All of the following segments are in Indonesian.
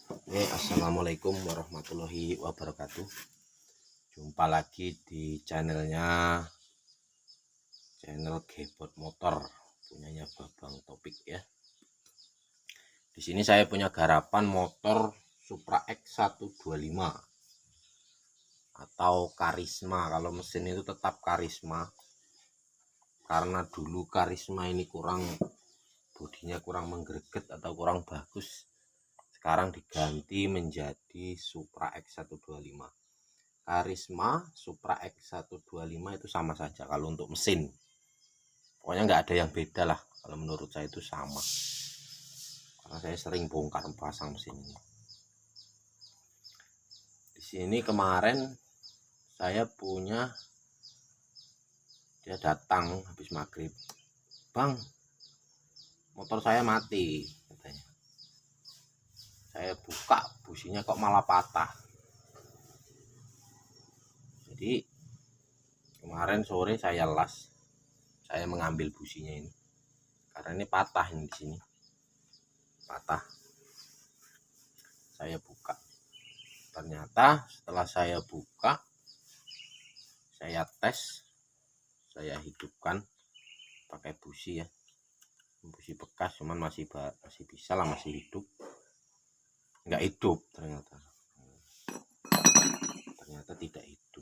Assalamualaikum warahmatullahi wabarakatuh. Jumpa lagi di channel Gebot Motor punyanya Babang Topik ya. Di sini saya punya garapan motor Supra X 125 atau Karisma. Kalau mesin itu tetap Karisma, karena dulu Karisma ini bodinya kurang menggreget atau kurang bagus. Sekarang diganti menjadi Supra X 125. Karisma, Supra X 125 itu sama saja kalau untuk mesin. Pokoknya nggak ada yang beda lah. Kalau menurut saya itu sama. Karena saya sering bongkar pasang mesin ini. Di sini kemarin saya punya, dia datang habis maghrib, "Bang, motor saya mati," katanya. Saya buka, businya kok malah patah. Jadi kemarin sore saya mengambil businya ini karena ini patah, ini di sini patah. Saya buka, ternyata setelah saya buka, saya tes, saya hidupkan pakai busi ya, busi bekas, cuman masih bisa lah, masih hidup. Nggak hidup, ternyata tidak hidup.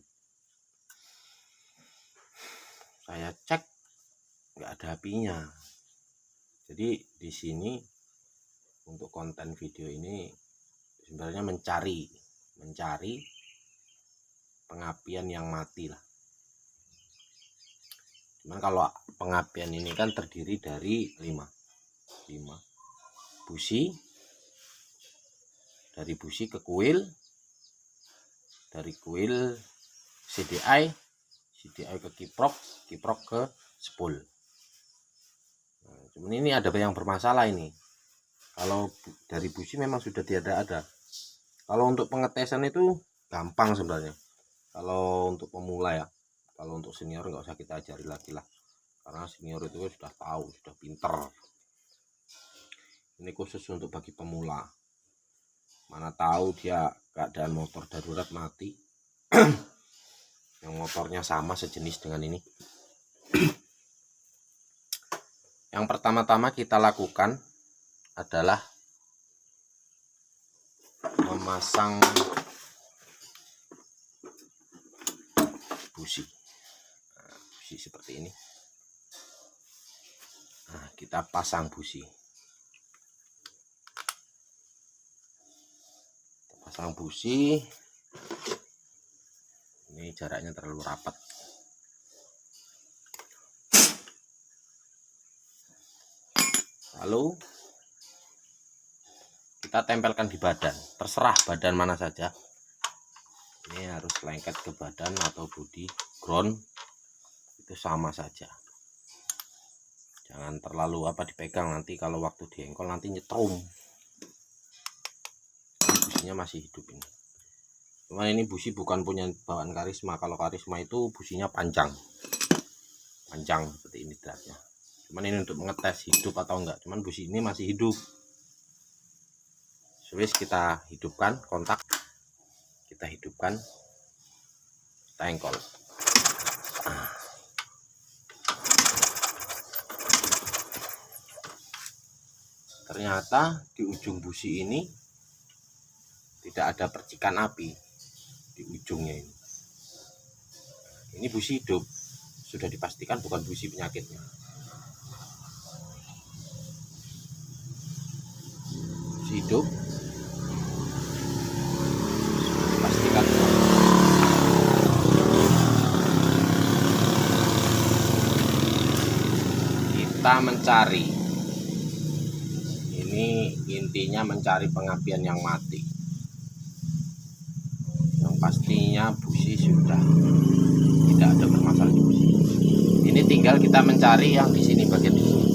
Saya cek, nggak ada apinya. Jadi di sini untuk konten video ini sebenarnya mencari pengapian yang mati lah. Cuman kalau pengapian ini kan terdiri dari 5 busi, dari busi ke kuil, dari kuil CDI ke kiprok ke spool. Nah, cuman ini ada yang bermasalah ini. Kalau dari busi memang sudah tidak ada. Kalau untuk pengetesan itu gampang sebenarnya. Kalau untuk pemula ya. Kalau untuk senior nggak usah kita ajari lagi lah. Karena senior itu sudah tahu, sudah pinter. Ini khusus untuk bagi pemula. Mana tahu dia keadaan motor darurat mati. Yang motornya sama sejenis dengan ini. Yang pertama-tama kita lakukan adalah memasang busi. Nah, busi seperti ini. Nah, kita pasang busi. Kita pasang busi. Ini jaraknya terlalu rapat. Lalu kita tempelkan di badan, terserah badan mana saja. Ini harus lengket ke badan atau body ground, itu sama saja. Jangan terlalu dipegang, nanti kalau waktu diengkol nanti nyetrum. Ini businya masih hidup ini. Cuman ini busi bukan punya bawaan Karisma. Kalau Karisma itu businya panjang seperti ini dratnya. Cuman ini untuk mengetes hidup atau enggak. Cuman busi ini masih hidup. Switch kita hidupkan, kontak kita hidupkan, kita engkol. Ternyata di ujung busi ini tidak ada percikan api di ujungnya ini. Ini busi hidup, sudah dipastikan bukan busi penyakitnya. Busi hidup, pastikan. Kita mencari, ini intinya mencari pengapian yang mati. Yang pastinya busi sudah tidak ada bermasalah di busi. Ini tinggal kita mencari yang di sini, bagian di sini,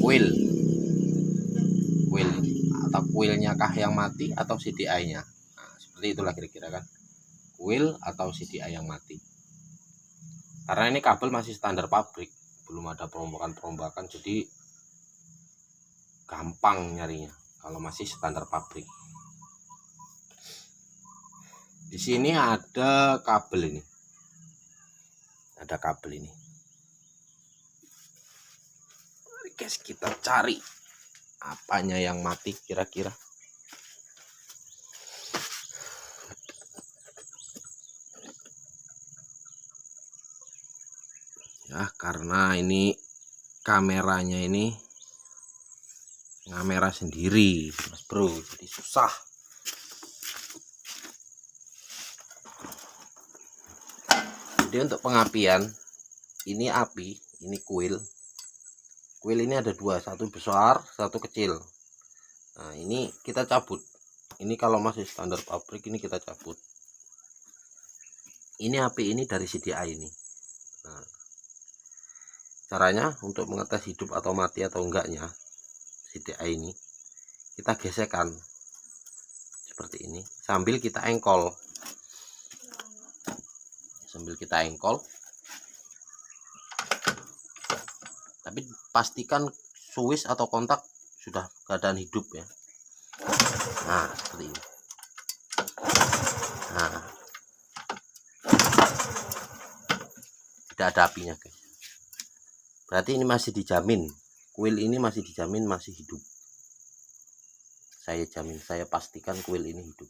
kuil atau kuilnya kah yang mati atau CDI-nya. Nah, seperti itulah kira-kira kan, kuil atau CDI yang mati. Karena ini kabel masih standar pabrik, belum ada perombakan, jadi gampang nyarinya kalau masih standar pabrik. Di sini ada kabel ini. Ada kabel ini. Guys, kita cari apanya yang mati kira-kira. Ya, karena ini kameranya ini kamera sendiri, Mas Bro, jadi susah. Jadi untuk pengapian, ini api, ini kuil. Kuil ini ada dua, satu besar, satu kecil. Nah, ini kita cabut. Ini kalau masih standar pabrik ini kita cabut. Ini api ini dari CDI ini. Nah, caranya untuk mengetes hidup atau mati atau enggaknya CDI ini, kita gesekkan seperti ini sambil kita engkol. Tapi pastikan switch atau kontak sudah keadaan hidup ya. Nah, seperti ini. Nah, tidak ada apinya guys, berarti ini masih dijamin, kuil ini masih dijamin masih hidup. Saya jamin, saya pastikan kuil ini hidup.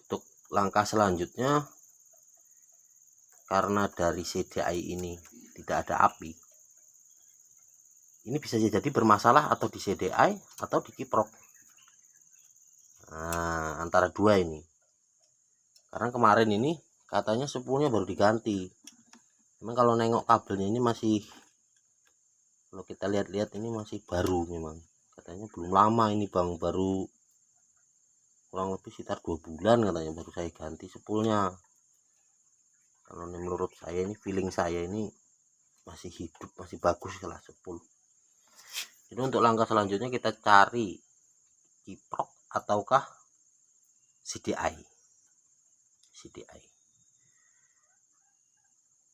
Untuk langkah selanjutnya, karena dari CDI ini tidak ada api, ini bisa jadi bermasalah atau di CDI atau di kiprok. Nah, antara dua ini. Karena kemarin ini katanya spoolnya baru diganti. Memang kalau nengok kabelnya ini masih, kalau kita lihat-lihat ini masih baru memang. Katanya belum lama ini bang, baru kurang lebih sekitar 2 bulan katanya baru saya ganti spoolnya. Kalau menurut saya ini, feeling saya ini masih hidup, masih bagus lah spool. Jadi untuk langkah selanjutnya kita cari kiprok ataukah CDI.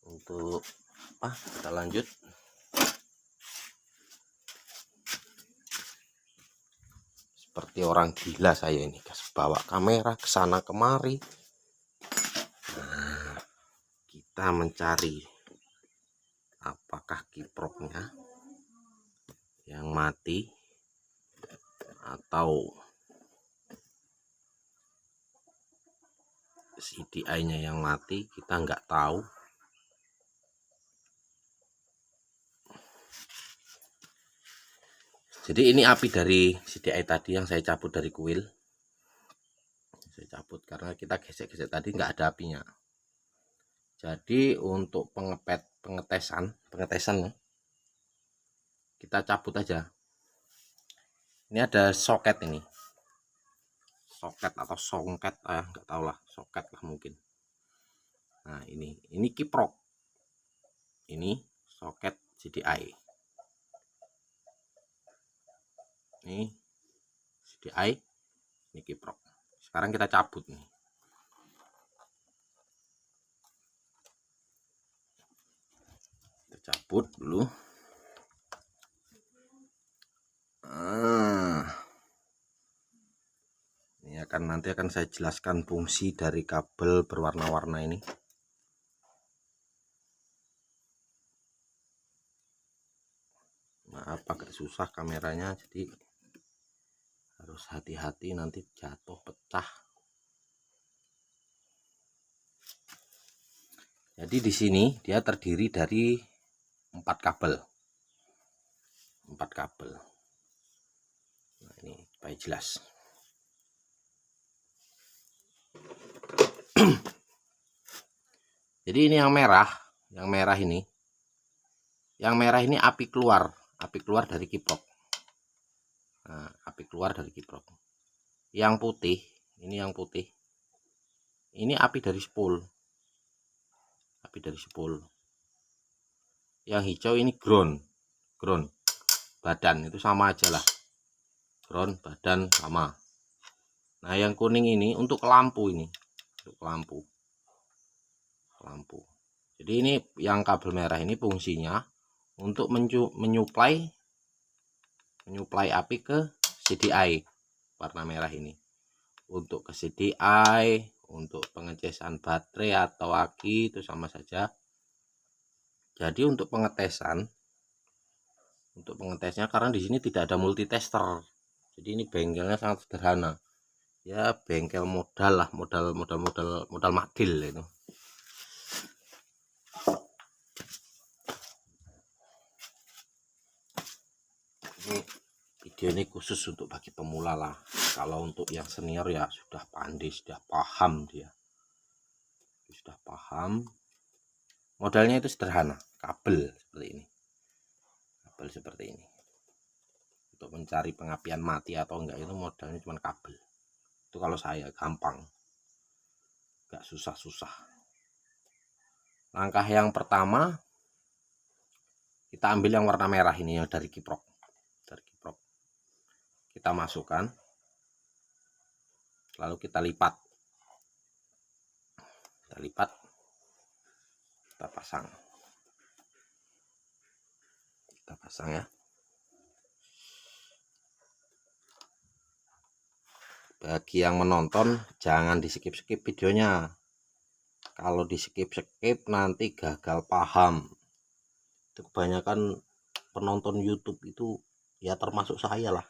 Untuk kita lanjut. Seperti orang gila saya ini guys, bawa kamera ke sana kemari. Nah, kita mencari apakah kiproknya yang mati atau CDI-nya yang mati, kita nggak tahu. Jadi ini api dari CDI tadi yang saya cabut dari kuil. Saya cabut karena kita gesek-gesek tadi nggak ada apinya. Jadi untuk pengetesan kita cabut aja. Ini ada soket ini. Soket atau songket, nggak tahu lah, soket lah mungkin. Nah, ini kiprok. Ini soket CDI. Ini CDI, ini kiprok. Sekarang kita cabut nih. Kita cabut dulu. Ini nanti akan saya jelaskan fungsi dari kabel berwarna-warna ini. Maaf agak susah kameranya, jadi harus hati-hati nanti jatuh pecah. Jadi di sini dia terdiri dari 4 kabel. Nah, ini supaya jelas. Jadi ini yang merah ini. Yang merah ini api keluar dari kiprok. Nah, api keluar dari kiprok. Yang putih, ini yang putih. Ini api dari spool. Yang hijau ini ground. Badan itu sama aja lah. Ground, badan sama. Nah, yang kuning ini untuk lampu ini. Untuk lampu. Jadi ini yang kabel merah ini fungsinya untuk menyuplai api ke CDI warna merah ini. untuk ke CDI, untuk pengetesan baterai atau aki itu sama saja. Jadi untuk pengetesnya karena di sini tidak ada multitester. Jadi ini bengkelnya sangat sederhana. Ya bengkel modal lah, modal madil itu. Ini video ini khusus untuk bagi pemula lah. Kalau untuk yang senior ya sudah pandai, sudah paham dia. Sudah paham. Modalnya itu sederhana, kabel seperti ini. Kabel seperti ini. Untuk mencari pengapian mati atau enggak itu modalnya cuma kabel. Itu kalau saya gampang. Enggak susah-susah. Langkah yang pertama kita ambil yang warna merah ini yang dari kiprok. Kita masukkan, lalu kita lipat, kita pasang ya. Bagi yang menonton jangan di skip videonya. Kalau di skip nanti gagal paham. Itu kebanyakan penonton YouTube itu ya termasuk saya lah.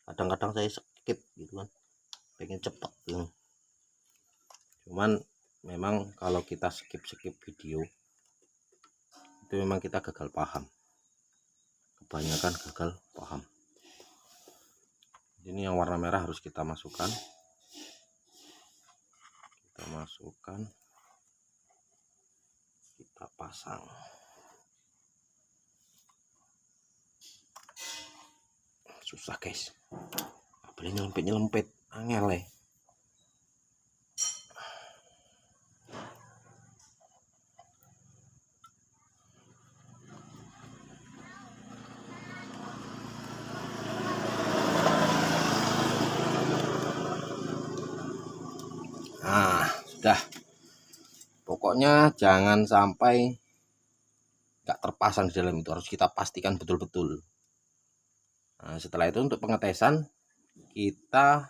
Kadang-kadang saya skip gitu kan, pengen cepet gitu. Cuman memang kalau kita skip video itu memang kita gagal paham, kebanyakan gagal paham. Ini yang warna merah harus kita masukkan, kita pasang. Susah guys, boleh nyelempet angel ya. Nah sudah, pokoknya jangan sampai nggak terpasang di dalam, itu harus kita pastikan betul-betul. Nah, setelah itu untuk pengetesan kita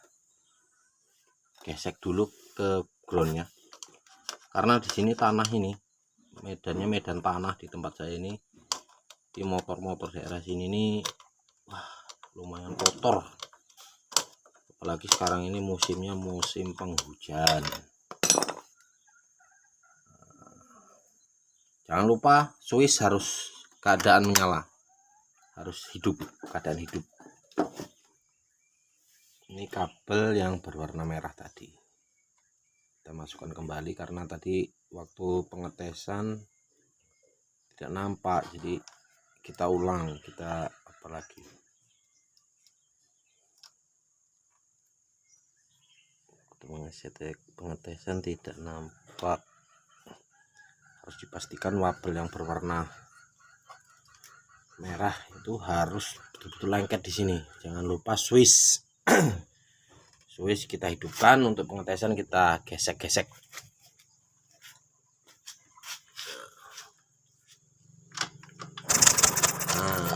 gesek dulu ke groundnya, karena di sini tanah ini medannya medan tanah di tempat saya ini, di motor daerah sini nih, wah lumayan kotor, apalagi sekarang ini musimnya musim penghujan. Jangan lupa switch harus keadaan menyala, harus hidup, keadaan hidup. Ini kabel yang berwarna merah tadi kita masukkan kembali karena tadi waktu pengetesan tidak nampak, jadi kita ulang, kita apa lagi. Pengetesan tidak nampak, harus dipastikan kabel yang berwarna merah itu harus betul-betul lengket di sini. Jangan lupa switch switch kita hidupkan. Untuk pengetesan kita gesek-gesek. Nah,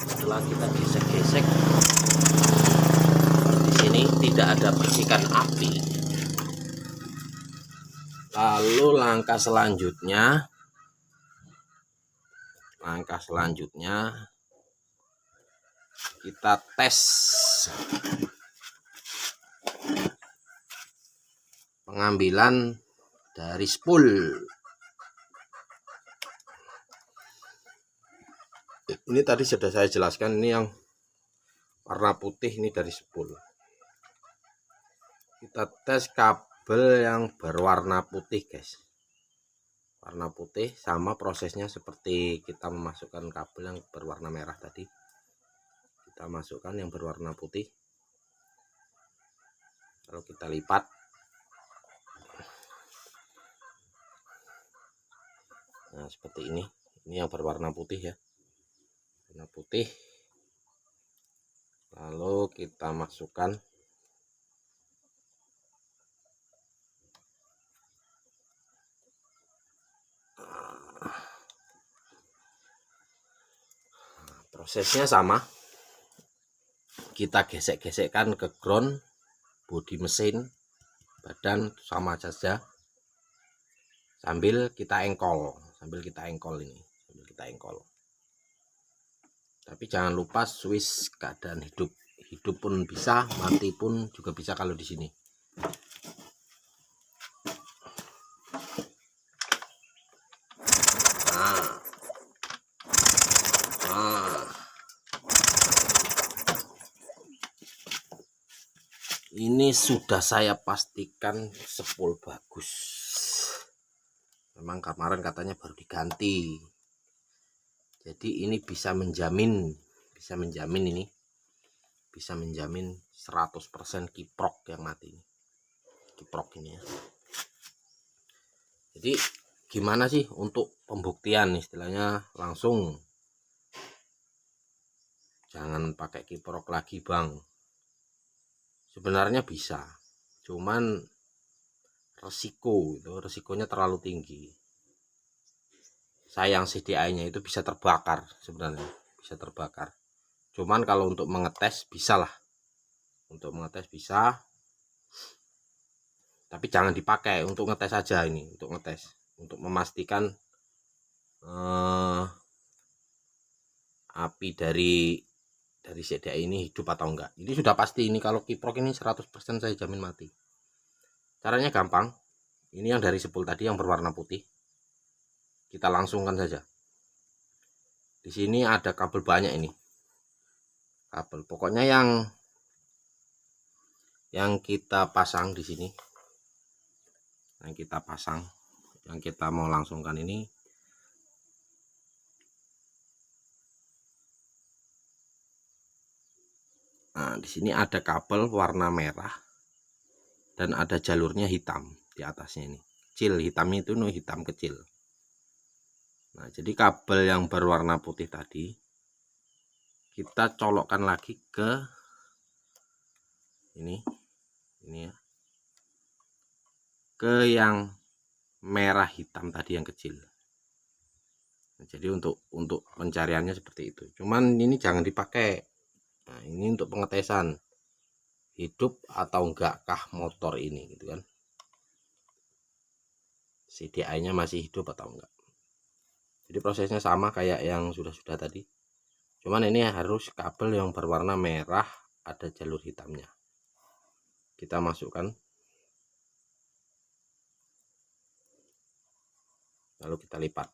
setelah kita gesek-gesek, di sini tidak ada percikan api. Lalu langkah selanjutnya kita tes pengambilan dari spool. Ini tadi sudah saya jelaskan, ini yang warna putih ini dari spool. Kita tes kabel yang berwarna putih guys, warna putih. Sama prosesnya seperti kita memasukkan kabel yang berwarna merah tadi, kita masukkan yang berwarna putih, lalu kita lipat. Nah seperti ini yang berwarna putih ya, warna putih. Lalu kita masukkan prosesnya sama, kita gesek-gesekkan ke ground, bodi mesin, badan sama saja, sambil kita engkol ini, sambil kita engkol. Tapi jangan lupa switch keadaan hidup pun bisa, mati pun juga bisa kalau di sini. Ini sudah saya pastikan sepul bagus. Memang kemarin katanya baru diganti. Jadi ini bisa menjamin ini. Bisa menjamin 100% kiprok yang mati. Kiprok ini ya. Jadi gimana sih untuk pembuktian, istilahnya langsung. Jangan pakai kiprok lagi, Bang. Sebenarnya bisa, cuman resikonya terlalu tinggi. Sayang CDI-nya itu bisa terbakar, sebenarnya bisa terbakar. Cuman kalau untuk mengetes bisa lah, untuk mengetes bisa, tapi jangan dipakai untuk ngetes aja ini, untuk ngetes, untuk memastikan api dari CDI ini hidup atau enggak. Ini sudah pasti, ini kalau kiprok ini 100% saya jamin mati. Caranya gampang. Ini yang dari sepul tadi yang berwarna putih. Kita langsungkan saja. Di sini ada kabel banyak ini. Kabel. Pokoknya yang kita pasang di sini. Yang kita pasang, yang kita mau langsungkan ini. Nah, di sini ada kabel warna merah dan ada jalurnya hitam di atasnya ini. Kecil, hitamnya itu hitam kecil. Nah, jadi kabel yang berwarna putih tadi kita colokkan lagi ke ini ya. Ke yang merah hitam tadi yang kecil. Nah, jadi untuk pencariannya seperti itu. Cuman ini jangan dipakai. Nah, ini untuk pengetesan hidup atau enggak motor ini gitu kan. CDI-nya masih hidup atau enggak. Jadi prosesnya sama kayak yang sudah tadi. Cuman ini harus kabel yang berwarna merah ada jalur hitamnya. Kita masukkan. Lalu kita lipat.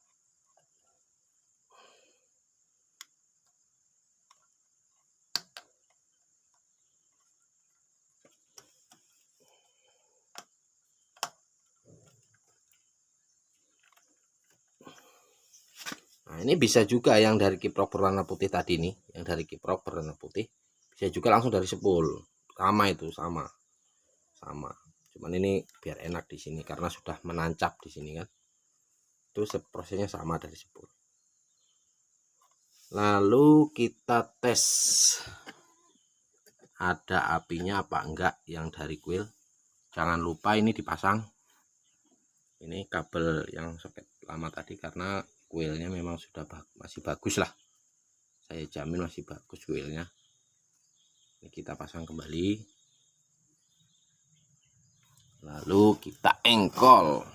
Nah, ini bisa juga yang dari kiprok berwarna putih tadi nih, yang dari kiprok berwarna putih, bisa juga langsung dari sepul. Sama itu, sama. Cuman ini biar enak di sini karena sudah menancap di sini kan. Itu prosesnya sama dari sepul. Lalu kita tes ada apinya apa enggak yang dari kuil. Jangan lupa ini dipasang. Ini kabel yang soket lama tadi karena kuilnya memang sudah masih bagus lah. Saya jamin masih bagus kuilnya. Ini kita pasang kembali. Lalu kita engkol.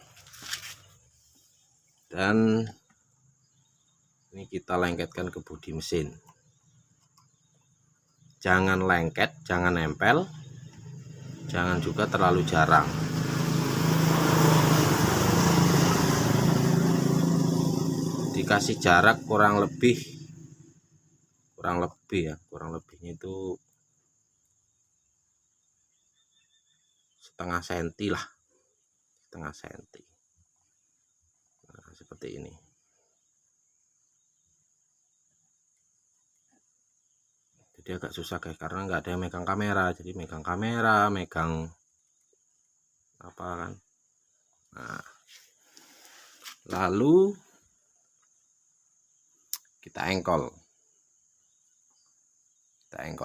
Dan ini kita lengketkan ke bodi mesin. Jangan lengket, jangan nempel. Jangan juga terlalu jarang. Dikasih jarak kurang lebihnya itu setengah senti lah, setengah senti. Nah, seperti ini. Jadi agak susah guys karena nggak ada yang megang kamera, jadi megang kamera, megang apa kan. Nah, lalu kita engkol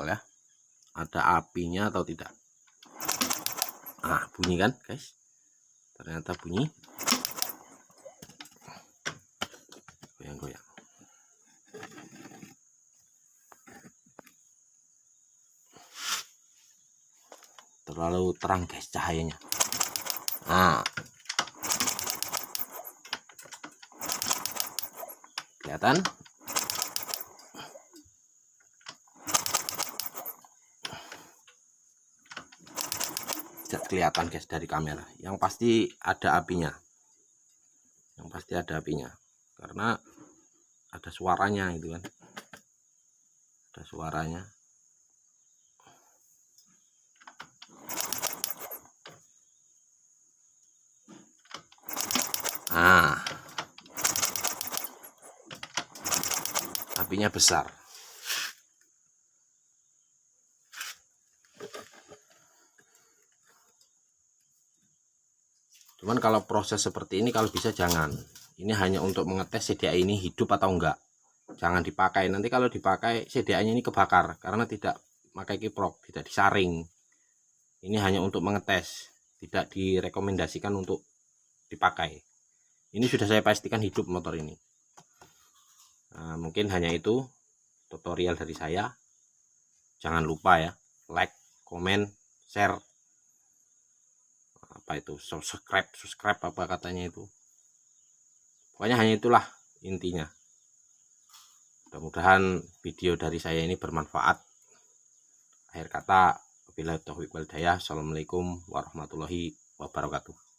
ya, ada apinya atau tidak. Nah, bunyi kan guys, ternyata bunyi, goyang-goyang. terlalu terang guys cahayanya. Nah, kelihatan? Tidak kelihatan guys dari kamera. Yang pasti ada apinya. Yang pasti ada apinya. Karena ada suaranya itu kan. Ada suaranya. Nah, apinya besar. Cuman kalau proses seperti ini kalau bisa jangan. Ini hanya untuk mengetes CDA ini hidup atau enggak. Jangan dipakai. Nanti kalau dipakai CDA-nya ini kebakar karena tidak pakai kiprok, tidak disaring. Ini hanya untuk mengetes, tidak direkomendasikan untuk dipakai. Ini sudah saya pastikan hidup motor ini. Nah, mungkin hanya itu tutorial dari saya. Jangan lupa ya, like, komen, share. Apa itu, subscribe apa katanya itu. Pokoknya hanya itulah intinya. Mudah-mudahan video dari saya ini bermanfaat. Akhir kata, wabillahi taufiq wal hidayah. Assalamualaikum warahmatullahi wabarakatuh.